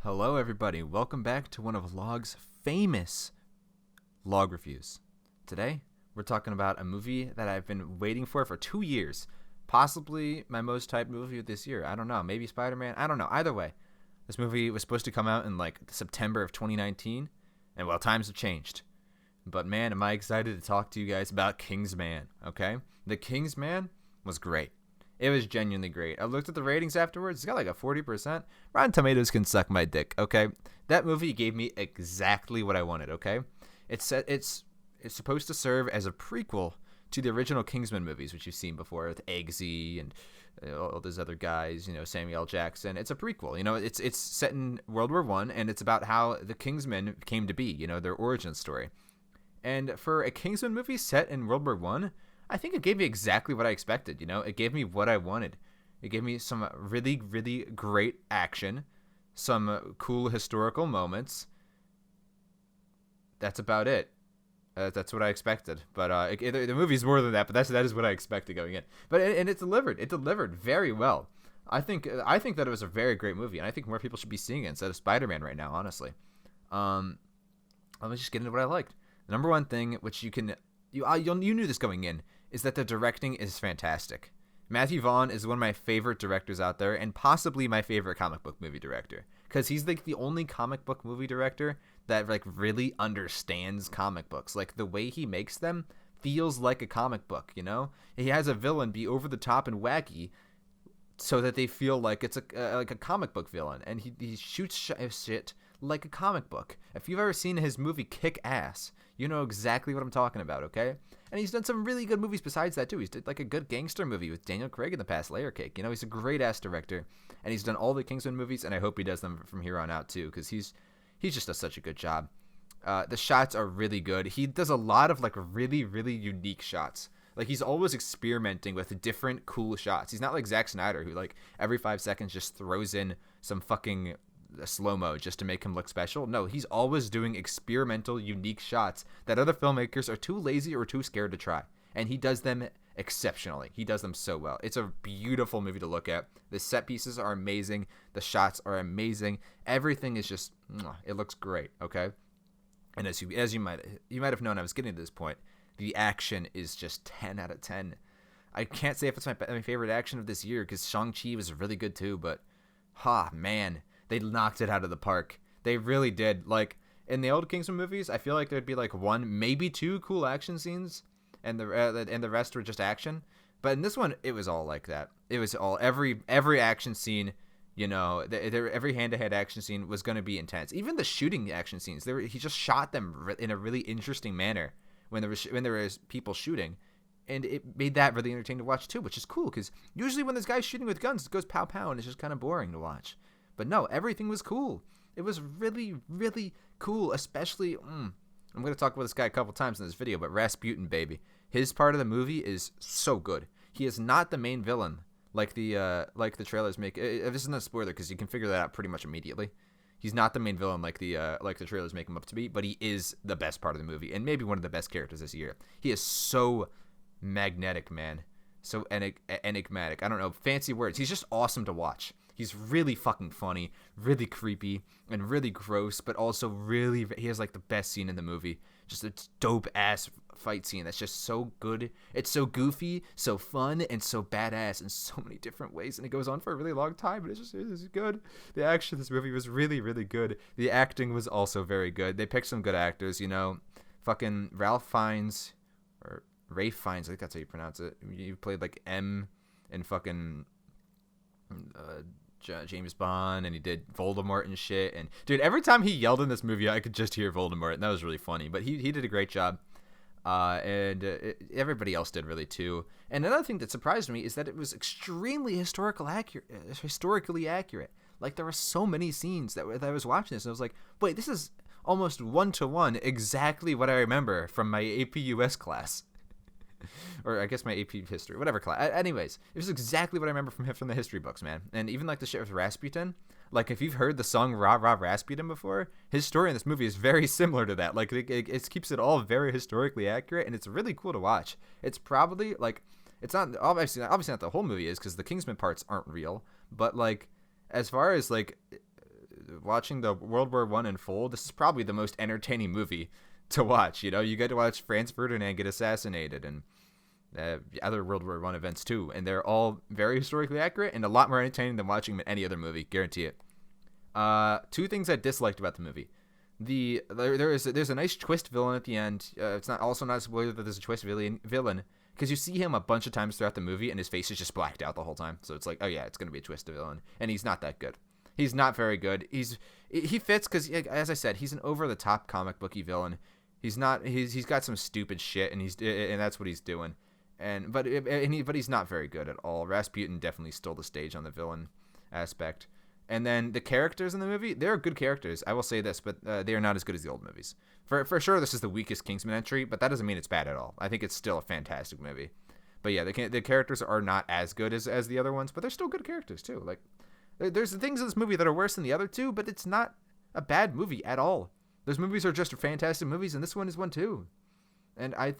Hello, everybody. Welcome back to one of Log's famous log reviews. Today, we're talking about a movie that I've been waiting for 2 years. Possibly my most hyped movie of this year. I don't know. Maybe Spider-Man. I don't know. Either way, this movie was supposed to come out in September of 2019, and well, times have changed. But man, am I excited to talk to you guys about Kingsman. Okay, The Kingsman was great. It was genuinely great. I looked at the ratings afterwards. It's got like a 40%. Rotten Tomatoes can suck my dick, okay? That movie gave me exactly what I wanted, okay? It's supposed to serve as a prequel to the original Kingsman movies, which you've seen before with Eggsy and all those other guys, Samuel L. Jackson. It's a prequel. It's set in World War I, and it's about how the Kingsmen came to be, their origin story. And for a Kingsman movie set in World War I think it gave me exactly what I expected, It gave me what I wanted. It gave me some really, really great action, some cool historical moments. That's about it. That's what I expected. But the movie's more than that, but that is what I expected going in. But and it delivered. It delivered very well. I think that it was a very great movie, and I think more people should be seeing it instead of Spider-Man right now, honestly. Let me just get into what I liked. The number one thing, which you knew this going in, is that the directing is fantastic. Matthew Vaughn is one of my favorite directors out there, and possibly my favorite comic book movie director, because he's the only comic book movie director that really understands comic books. The way he makes them feels like a comic book. He has a villain be over the top and wacky, so that they feel like it's a comic book villain, and he shoots shit like a comic book. If you've ever seen his movie Kick Ass, you know exactly what I'm talking about, okay? And he's done some really good movies besides that, too. He's did a good gangster movie with Daniel Craig in the past, Layer Cake. He's a great-ass director, and he's done all the Kingsman movies, and I hope he does them from here on out, too, because he just does such a good job. The shots are really good. He does a lot of, really, really unique shots. He's always experimenting with different cool shots. He's not like Zack Snyder, who, every 5 seconds just throws in some fucking slow-mo just to make him look special. No, he's always doing experimental, unique shots that other filmmakers are too lazy or too scared to try. And he does them exceptionally. He does them so well. It's a beautiful movie to look at. The set pieces are amazing. The shots are amazing. Everything is just, it looks great, okay? And as you might have known, I was getting to this point. The action is just 10 out of 10. I can't say if it's my favorite action of this year, because Shang-Chi was really good too, but, man, they knocked it out of the park. They really did. In the old Kingsman movies, I feel like there'd be one, maybe two cool action scenes, and the rest were just action. But in this one, it was all like that. It was all every action scene. Every hand-to-hand action scene was going to be intense. Even the shooting action scenes, he just shot them in a really interesting manner when there was people shooting, and it made that really entertaining to watch too, which is cool because usually when this guy's shooting with guns, it goes pow pow, and it's just kind of boring to watch. But no, everything was cool. It was really, really cool, especially, I'm going to talk about this guy a couple times in this video, but Rasputin, baby. His part of the movie is so good. He is not the main villain like the trailers make. This isn't a spoiler because you can figure that out pretty much immediately. He's not the main villain like the trailers make him up to be, but he is the best part of the movie and maybe one of the best characters this year. He is so magnetic, man. So enigmatic. I don't know, fancy words. He's just awesome to watch. He's really fucking funny, really creepy, and really gross, but also he has the best scene in the movie. Just a dope ass fight scene that's just so good. It's so goofy, so fun, and so badass in so many different ways, and it goes on for a really long time, but it's good. The action in this movie was really, really good. The acting was also very good. They picked some good actors, fucking Ralph Fiennes, or Ralph Fiennes, I think that's how you pronounce it. You played M in fucking James Bond, and he did Voldemort and shit. And dude, every time he yelled in this movie, I could just hear Voldemort, and that was really funny. But he did a great job, and everybody else did really too. And another thing that surprised me is that it was extremely historically accurate. There were so many scenes that I was watching this, and I was like, wait, this is almost 1-to-1 exactly what I remember from my AP US class. Or I guess my AP history, whatever class. Anyways, it was exactly what I remember from the history books, man. And even the shit with Rasputin, if you've heard the song "Rah Rah Rasputin" before, his story in this movie is very similar to that. It keeps it all very historically accurate, and it's really cool to watch. It's probably it's not obviously not the whole movie is because the Kingsman parts aren't real, but as far as watching the World War I unfold, this is probably the most entertaining movie to watch. You know, you get to watch Franz Ferdinand get assassinated and other World War I events too, and they're all very historically accurate and a lot more entertaining than watching them in any other movie. Guarantee it. Two things I disliked about the movie. There's a nice twist villain at the end. It's not a spoiler that there's a twist villain because you see him a bunch of times throughout the movie and his face is just blacked out the whole time. So it's like, oh yeah, it's gonna be a twist villain, and he's not that good. He's not very good. He fits because, as I said, he's an over the top comic booky villain. He's got some stupid shit and that's what he's doing. But he's not very good at all. Rasputin definitely stole the stage on the villain aspect. And then the characters in the movie, they're good characters. I will say this, but they are not as good as the old movies. For sure, this is the weakest Kingsman entry, but that doesn't mean it's bad at all. I think it's still a fantastic movie. But yeah, the characters are not as good as the other ones, but they're still good characters too. Like, there's things in this movie that are worse than the other two, but it's not a bad movie at all. Those movies are just fantastic movies, and this one is one too. And I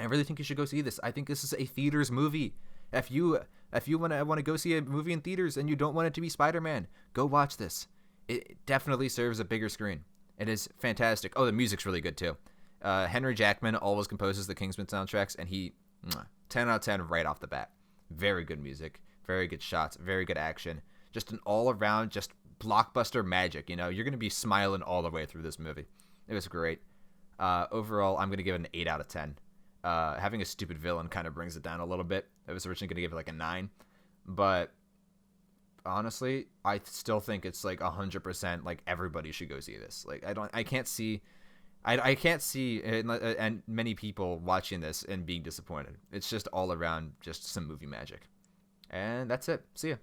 really think you should go see this. I think this is a theaters movie. If you want to go see a movie in theaters and you don't want it to be Spider-Man, go watch this. It definitely serves a bigger screen. It is fantastic. Oh, the music's really good too. Henry Jackman always composes the Kingsman soundtracks, and he 10 out of 10 right off the bat. Very good music, very good shots, very good action. Just an all-around, just blockbuster magic. You know, you're gonna be smiling all the way through this movie. It was great. Overall, I'm gonna give it an 8 out of 10. Having a stupid villain kind of brings it down a little bit. I was originally going to give it like a 9, but honestly, I still think it's like 100%. Like, everybody should go see this. Like, I can't see and many people watching this and being disappointed. It's just all around just some movie magic. And that's it. See ya.